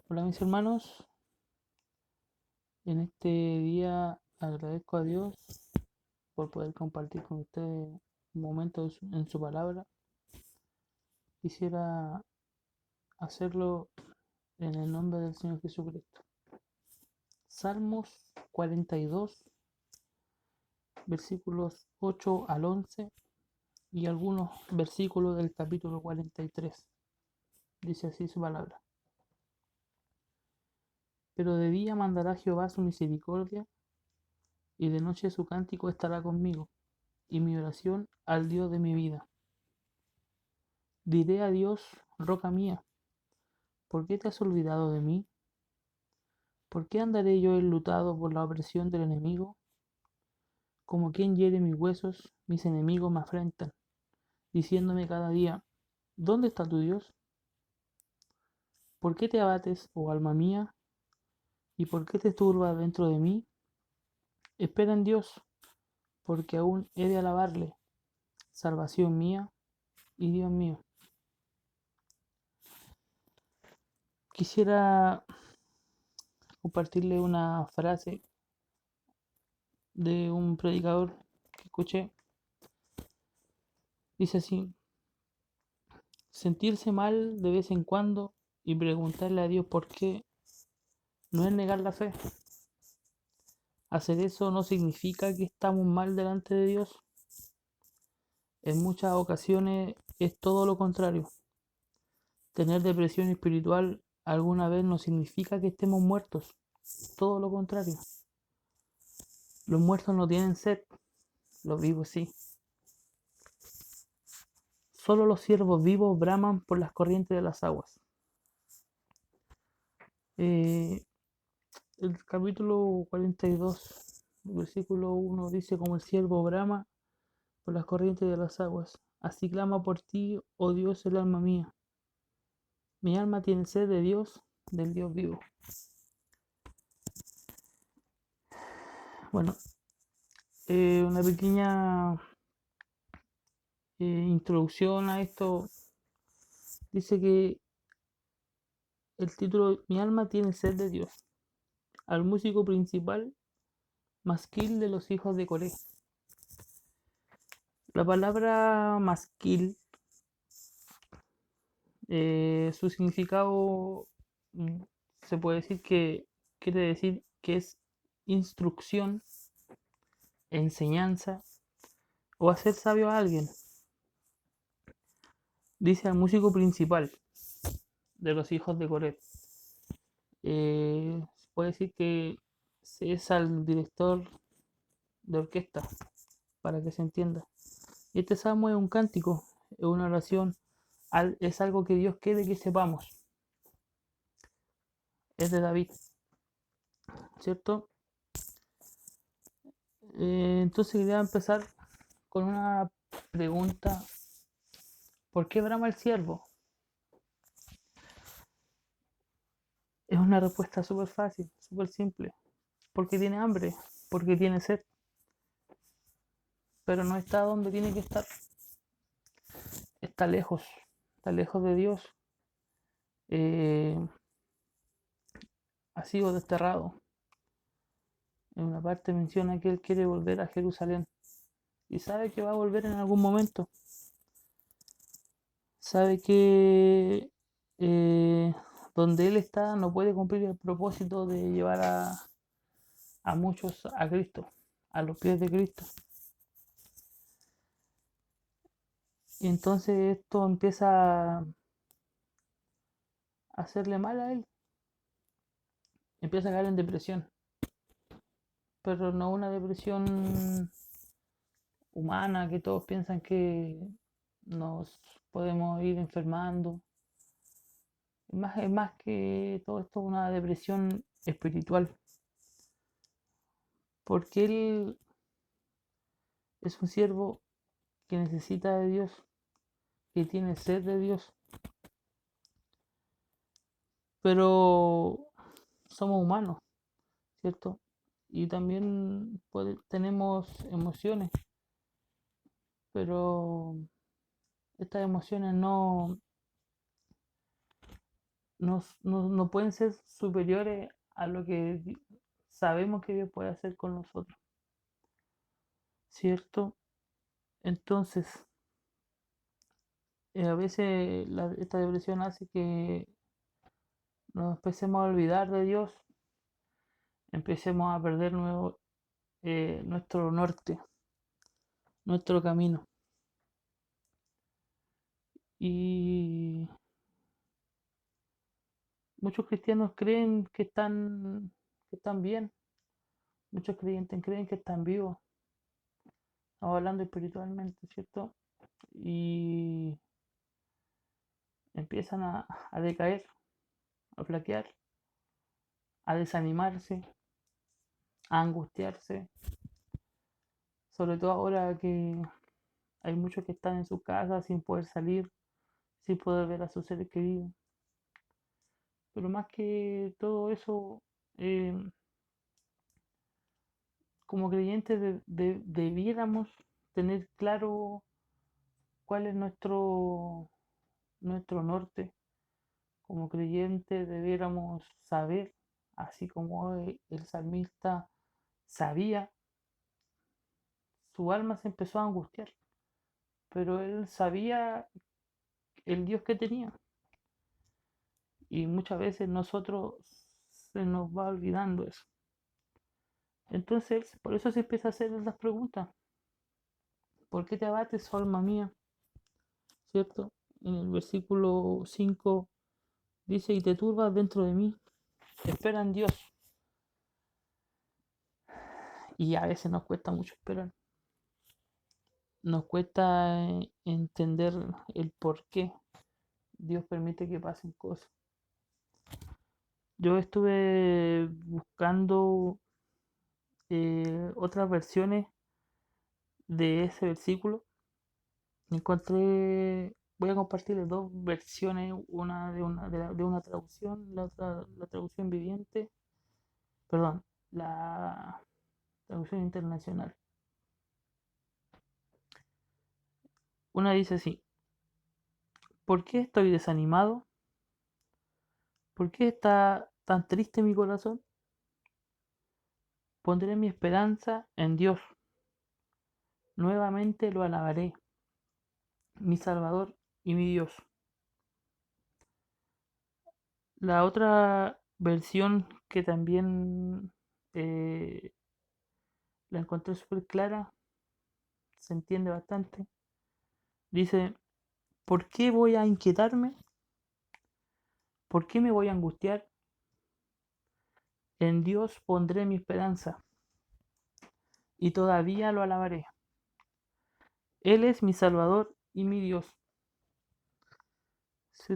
Hola mis hermanos, en este día agradezco a Dios por poder compartir con ustedes un momento en su palabra. Quisiera hacerlo en el nombre del Señor Jesucristo. Salmos 42, versículos 8 al 11 y algunos versículos del capítulo 43. Dice así su palabra. Pero de día mandará Jehová su misericordia y de noche su cántico estará conmigo y mi oración al Dios de mi vida. Diré a Dios, roca mía, ¿por qué te has olvidado de mí? ¿Por qué andaré yo enlutado por la opresión del enemigo? Como quien hiere mis huesos, mis enemigos me afrentan, diciéndome cada día, ¿dónde está tu Dios? ¿Por qué te abates, oh alma mía? ¿Y por qué te turbas dentro de mí? Espera en Dios, porque aún he de alabarle, salvación mía y Dios mío. Quisiera compartirle una frase de un predicador que escuché. Dice así: sentirse mal de vez en cuando y preguntarle a Dios por qué no es negar la fe. Hacer eso no significa que estamos mal delante de Dios. En muchas ocasiones es todo lo contrario. Tener depresión espiritual alguna vez no significa que estemos muertos. Todo lo contrario. Los muertos no tienen sed, los vivos sí. Solo los siervos vivos braman por las corrientes de las aguas. Eh, el capítulo 42, versículo 1 dice: como el siervo brama por las corrientes de las aguas, así clama por ti, oh Dios, el alma mía. Mi alma tiene sed de Dios, del Dios vivo. Bueno, una pequeña introducción a esto. Dice que el título, Mi alma tiene sed de Dios, al músico principal, masquil de los hijos de Coré. La palabra masquil, su significado mm, se puede decir que quiere decir que es instrucción, enseñanza o hacer sabio a alguien. Dice al músico principal de los hijos de Coré. Se puede decir que es al director de orquesta, para que se entienda. Y este salmo es un cántico, es una oración, es algo que Dios quiere que sepamos. Es de David, ¿cierto? Entonces quería empezar con una pregunta. ¿Por qué brama el ciervo? Es una respuesta súper fácil, súper simple. Porque tiene hambre, porque tiene sed, pero no está donde tiene que estar. Está lejos de Dios. Eh, ha sido desterrado. En una parte menciona que él quiere volver a Jerusalén y sabe que va a volver en algún momento. Sabe que eh, donde él está no puede cumplir el propósito de llevar a muchos a Cristo, a los pies de Cristo. Y entonces esto empieza a hacerle mal a él. Empieza a caer en depresión, pero no una depresión humana que todos piensan que nos podemos ir enfermando. Es más que todo esto una depresión espiritual, porque él es un siervo que necesita de Dios, que tiene sed de Dios, pero somos humanos, ¿cierto? Y también tenemos emociones, pero estas emociones no no pueden ser superiores a lo que sabemos que Dios puede hacer con nosotros, ¿cierto? Entonces, a veces esta depresión hace que nos empecemos a olvidar de Dios, empecemos a perder nuestro norte, nuestro camino. Y muchos cristianos creen que están bien, muchos creyentes creen que están vivos, hablando espiritualmente, ¿cierto? Y empiezan a decaer, a flaquear, a desanimarse, a angustiarse, sobre todo ahora que hay muchos que están en su casa sin poder salir, sin poder ver a sus seres queridos. Pero más que todo eso, eh, como creyentes debiéramos tener claro cuál es nuestro norte. Como creyentes debiéramos saber, así como el salmista sabía, su alma se empezó a angustiar, pero él sabía el Dios que tenía. Y muchas veces nosotros se nos va olvidando eso. Entonces, por eso se empieza a hacer las preguntas. ¿Por qué te abates, oh alma mía? ¿Cierto? En el versículo 5 dice, y te turbas dentro de mí. Espera en Dios. Y a veces nos cuesta mucho esperar. Nos cuesta entender el por qué Dios permite que pasen cosas. Yo estuve buscando otras versiones de ese versículo. Encontré, voy a compartirles dos versiones, una de una traducción, la otra la traducción viviente, perdón, la traducción internacional. Una dice así: ¿por qué estoy desanimado? ¿Por qué está tan triste mi corazón? Pondré mi esperanza en Dios. Nuevamente lo alabaré, mi Salvador y mi Dios. La otra versión que también eh, la encontré súper clara, se entiende bastante. Dice, ¿por qué voy a inquietarme? ¿Por qué me voy a angustiar? En Dios pondré mi esperanza y todavía lo alabaré. Él es mi Salvador y mi Dios. Si,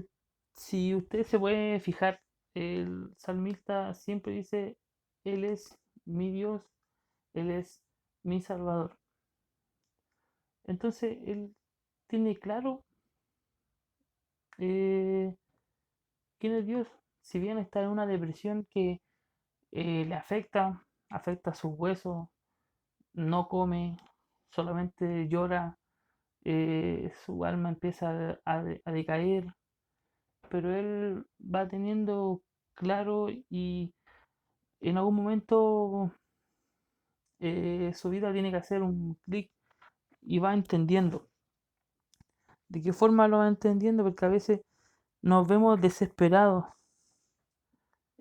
si usted se puede fijar, el salmista siempre dice, Él es mi Dios, Él es mi Salvador. Entonces, Él tiene claro eh, quién es Dios. Si bien está en una depresión que le afecta sus huesos, no come, solamente llora, su alma empieza a decaer, pero él va teniendo claro y en algún momento su vida tiene que hacer un clic y va entendiendo. ¿De qué forma lo va entendiendo? Porque a veces nos vemos desesperados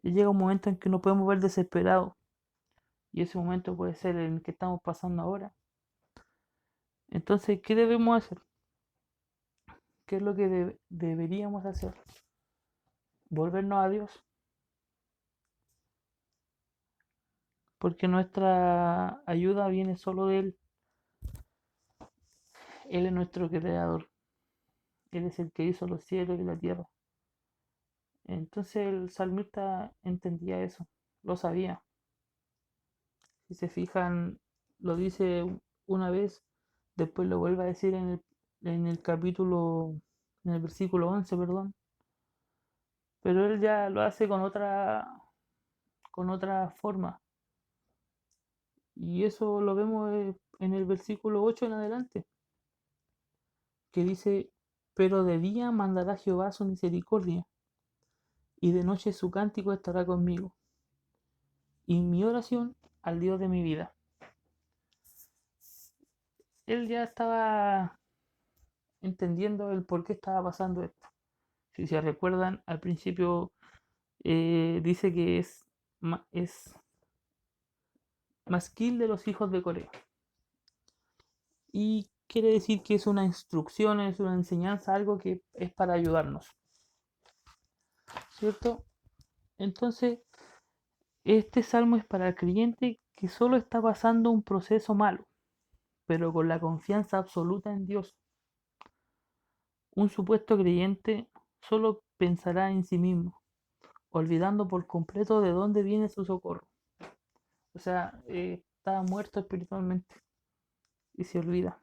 y llega un momento en que nos podemos ver desesperados y ese momento puede ser el que estamos pasando ahora. Entonces, ¿qué debemos hacer? ¿Qué es lo que deberíamos hacer? Volvernos a Dios, porque nuestra ayuda viene solo de Él. Él es nuestro creador, Él es el que hizo los cielos y la tierra. Entonces el salmista entendía eso, lo sabía. Si se fijan, lo dice una vez, después lo vuelve a decir en el capítulo, en el versículo 11, perdón. Pero él ya lo hace con otra forma. Y eso lo vemos en el versículo 8 en adelante, que dice, pero de día mandará Jehová su misericordia y de noche su cántico estará conmigo, y mi oración al Dios de mi vida. Él ya estaba entendiendo el por qué estaba pasando esto. Si se recuerdan, al principio dice que es masquil de los hijos de Corea. Y quiere decir que es una instrucción, es una enseñanza, algo que es para ayudarnos, ¿cierto? Entonces, este salmo es para el creyente que solo está pasando un proceso malo, pero con la confianza absoluta en Dios. Un supuesto creyente solo pensará en sí mismo, olvidando por completo de dónde viene su socorro. O sea, está muerto espiritualmente y se olvida.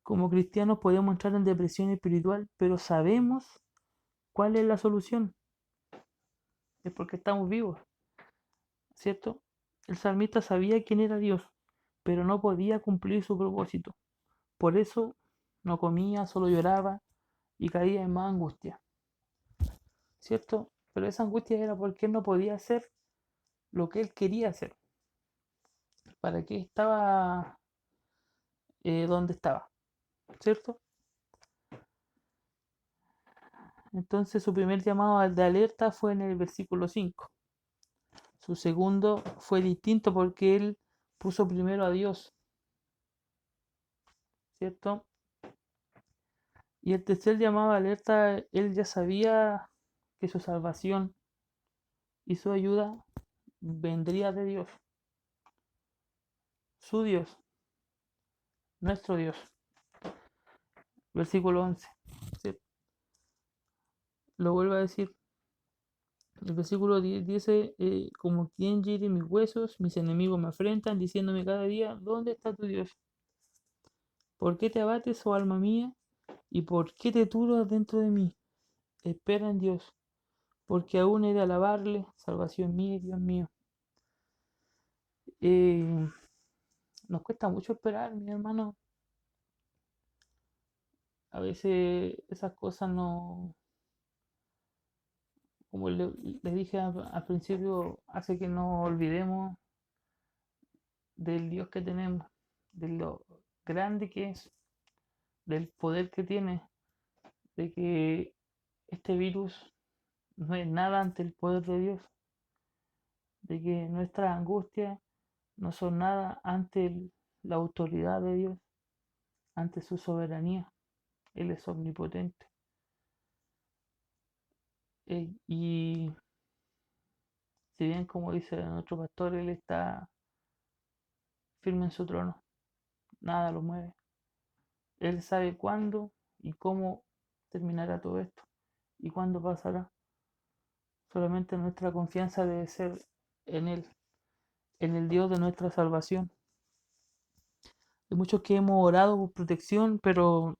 Como cristianos podemos entrar en depresión espiritual, pero sabemos cuál es la solución. Es porque estamos vivos, ¿cierto? El salmista sabía quién era Dios, pero no podía cumplir su propósito. Por eso no comía, solo lloraba y caía en más angustia, ¿cierto? Pero esa angustia era porque él no podía hacer lo que él quería hacer. ¿Para qué estaba donde estaba? ¿Cierto? Entonces su primer llamado de alerta fue en el versículo 5. Su segundo fue distinto porque él puso primero a Dios, ¿cierto? Y el tercer llamado de alerta, él ya sabía que su salvación y su ayuda vendría de Dios, su Dios, nuestro Dios. Versículo 11. ¿Sí? Lo vuelvo a decir. El versículo 10 dice, como quien hiere mis huesos, mis enemigos me afrentan, diciéndome cada día, ¿dónde está tu Dios? ¿Por qué te abates, oh alma mía? ¿Y por qué te turbas dentro de mí? Espera en Dios, porque aún he de alabarle, salvación mía y Dios mío. Eh, Nos cuesta mucho esperar, mi hermano. A veces esas cosas no, como le dije al principio, hace que nos olvidemos del Dios que tenemos, de lo grande que es, del poder que tiene, de que este virus no es nada ante el poder de Dios, de que nuestras angustias no son nada ante la autoridad de Dios, ante su soberanía. Él es omnipotente. Y si bien, como dice nuestro pastor, Él está firme en su trono, nada lo mueve. Él sabe cuándo y cómo terminará todo esto y cuándo pasará. Solamente nuestra confianza debe ser en Él, en el Dios de nuestra salvación. Hay muchos que hemos orado por protección, pero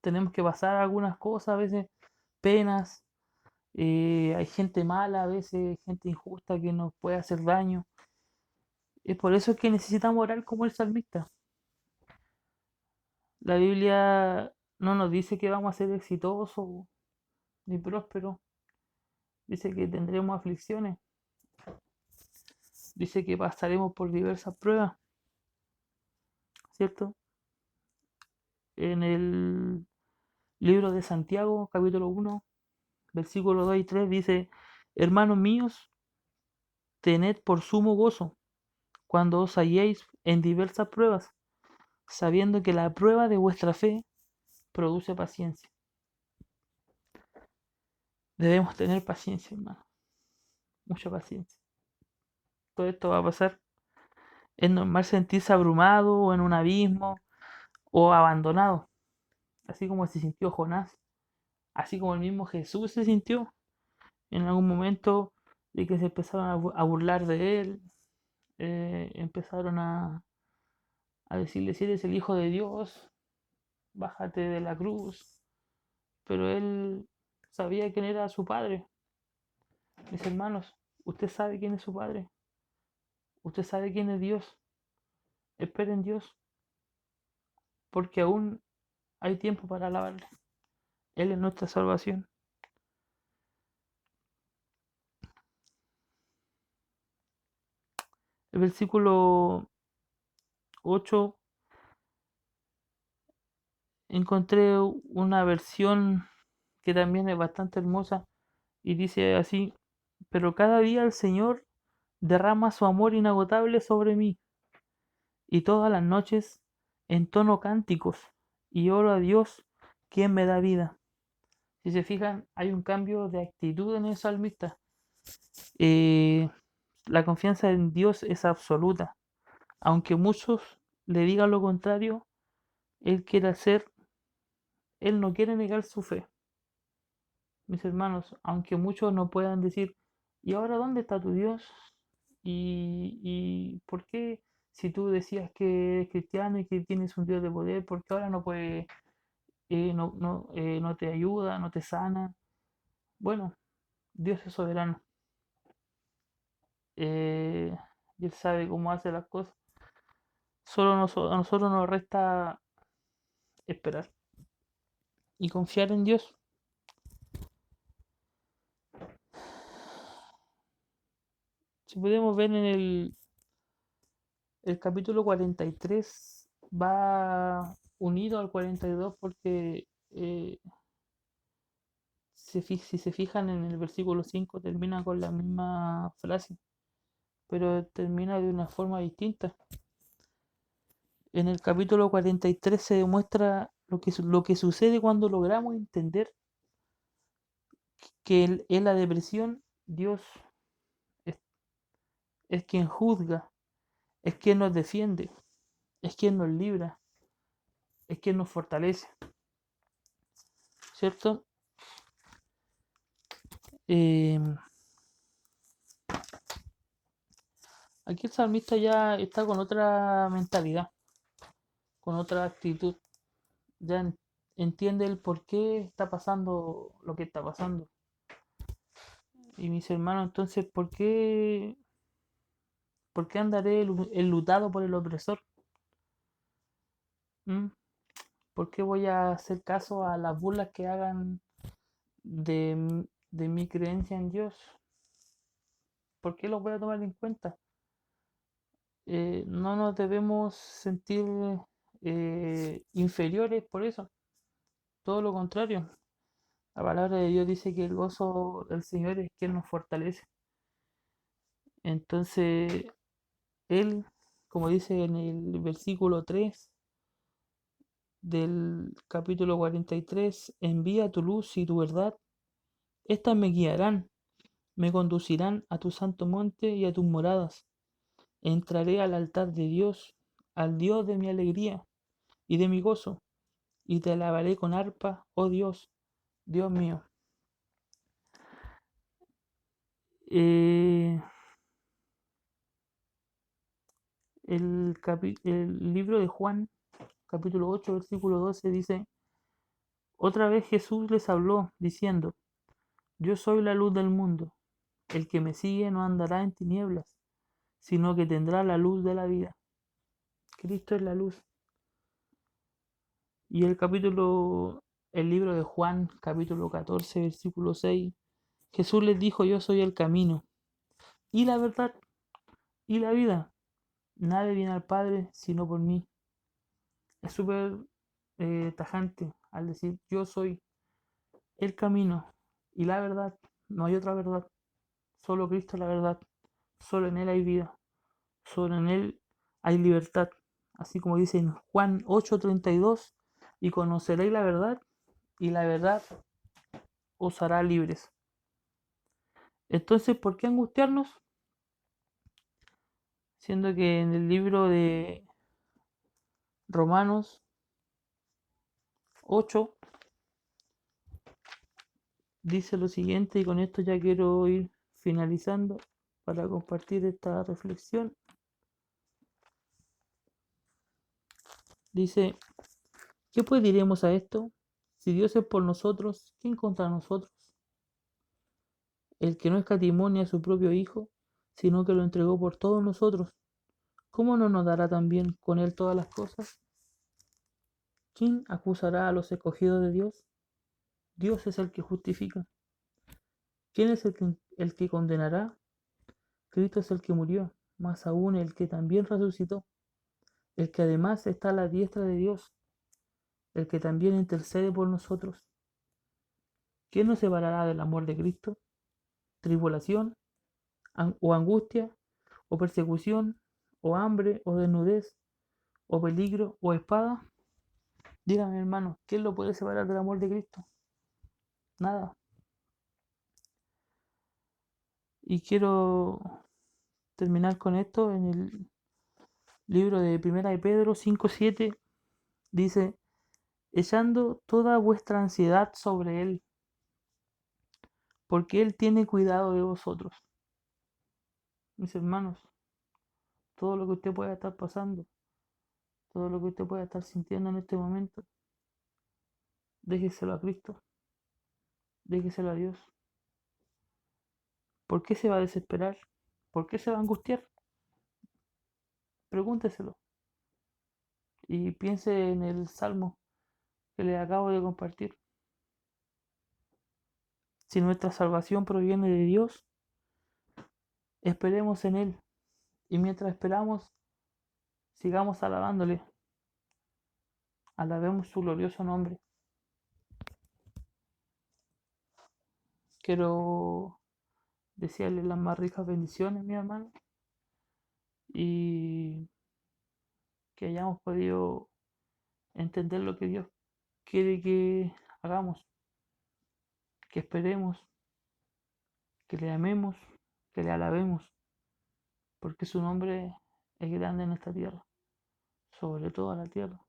tenemos que pasar algunas cosas, a veces penas. Hay gente mala, a veces gente injusta que nos puede hacer daño. Es por eso que necesitamos orar como el salmista. La Biblia no nos dice que vamos a ser exitosos ni prósperos. Dice que tendremos aflicciones. Dice que pasaremos por diversas pruebas, ¿cierto? En el libro de Santiago, capítulo 1, versículos 2 y 3 dice, hermanos míos, tened por sumo gozo cuando os halléis en diversas pruebas, sabiendo que la prueba de vuestra fe produce paciencia. Debemos tener paciencia, hermano, mucha paciencia. Todo esto va a pasar. Es normal sentirse abrumado o en un abismo o abandonado, así como se sintió Jonás, así como el mismo Jesús se sintió en algún momento de que se empezaron a burlar de él, empezaron a decirle, si eres el Hijo de Dios, bájate de la cruz, pero él sabía quién era su padre. Mis hermanos, usted sabe quién es su padre, usted sabe quién es Dios, esperen Dios, porque aún hay tiempo para alabarle, Él es nuestra salvación. El versículo 8 encontré una versión que también es bastante hermosa y dice así: pero cada día el Señor derrama su amor inagotable sobre mí, y todas las noches entono cánticos y oro a Dios, quien me da vida. Si se fijan, hay un cambio de actitud en el salmista. Eh, la confianza en Dios es absoluta. Aunque muchos le digan lo contrario, él quiere hacer, él no quiere negar su fe. Mis hermanos, aunque muchos no puedan decir, ¿y ahora dónde está tu Dios? ¿Y por qué si tú decías que eres cristiano y que tienes un Dios de poder, por qué ahora no puede, no te ayuda, no te sana? Bueno, Dios es soberano. eh, y Él sabe cómo hace las cosas. Solo a nosotros nos resta esperar y confiar en Dios. Si podemos ver en el capítulo 43 va unido al 42 porque si se fijan en el versículo 5 termina con la misma frase, pero termina de una forma distinta. En el capítulo 43 se demuestra lo que sucede cuando logramos entender que en la depresión Dios es, es quien juzga, es quien nos defiende, es quien nos libra, es quien nos fortalece, ¿cierto? Eh, Aquí el salmista ya está con otra mentalidad, con otra actitud, ya entiende el por qué está pasando lo que está pasando. Y mis hermanos, entonces, por qué andaré enlutado por el opresor? ¿Mm? ¿Por qué voy a hacer caso a las burlas que hagan de mi creencia en Dios? ¿Por qué los voy a tomar en cuenta? No nos debemos sentir inferiores por eso, todo lo contrario. La palabra de Dios dice que el gozo del Señor es quien nos fortalece. Entonces, Él, como dice en el versículo 3 del capítulo 43, envía tu luz y tu verdad. Estas me guiarán, me conducirán a tu santo monte y a tus moradas. Entraré al altar de Dios, al Dios de mi alegría y de mi gozo, y te alabaré con arpa, oh Dios, Dios mío. Eh, el libro de Juan, capítulo 8 versículo 12 dice: otra vez Jesús les habló, diciendo: yo soy la luz del mundo. El que me sigue no andará en tinieblas, sino que tendrá la luz de la vida. Cristo es la luz. Y el libro de Juan, capítulo 14 versículo 6, Jesús les dijo: yo soy el camino y la verdad y la vida. Nadie viene al Padre sino por mí. Es súper tajante al decir: yo soy el camino y la verdad. No hay otra verdad. Solo Cristo es la verdad. Solo en Él hay vida. Solo en Él hay libertad. Así como dice en Juan 8:32, y conoceréis la verdad, y la verdad os hará libres. Entonces, ¿por qué angustiarnos? Siendo que en el libro de Romanos 8 dice lo siguiente, y con esto ya quiero ir finalizando para compartir esta reflexión. Dice: ¿qué pues diremos a esto? Si Dios es por nosotros, ¿quién contra nosotros? El que no escatimó ni a su propio Hijo, sino que lo entregó por todos nosotros, ¿cómo no nos dará también con Él todas las cosas? ¿Quién acusará a los escogidos de Dios? Dios es el que justifica. ¿Quién es el que condenará? Cristo es el que murió, más aún el que también resucitó, el que además está a la diestra de Dios, el que también intercede por nosotros. ¿Quién nos separará del amor de Cristo? ¿Tribulación, o angustia, o persecución, o hambre, o desnudez, o peligro, o espada? Dígame, hermano, ¿quién lo puede separar del amor de Cristo? Nada. Y quiero terminar con esto en el libro de Primera de Pedro 5:7. Dice, echando toda vuestra ansiedad sobre Él, porque Él tiene cuidado de vosotros. Mis hermanos, todo lo que usted pueda estar pasando, todo lo que usted pueda estar sintiendo en este momento, déjeselo a Cristo, déjeselo a Dios. ¿Por qué se va a desesperar? ¿Por qué se va a angustiar? Pregúnteselo y piense en el salmo que le acabo de compartir. Si nuestra salvación proviene de Dios, esperemos en Él. Y mientras esperamos, sigamos alabándole. Alabemos su glorioso nombre. Quiero desearle las más ricas bendiciones, mi hermano, y que hayamos podido entender lo que Dios quiere que hagamos, que esperemos, que le amemos, que le alabemos, porque su nombre es grande en esta tierra, sobre toda la tierra.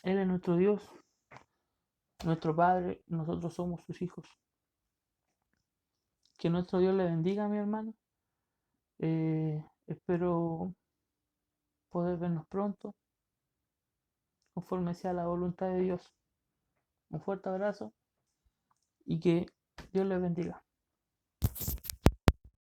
Él es nuestro Dios, nuestro Padre, nosotros somos sus hijos. Que nuestro Dios le bendiga, mi hermano. Espero poder vernos pronto, conforme sea la voluntad de Dios. Un fuerte abrazo y que Dios les bendiga.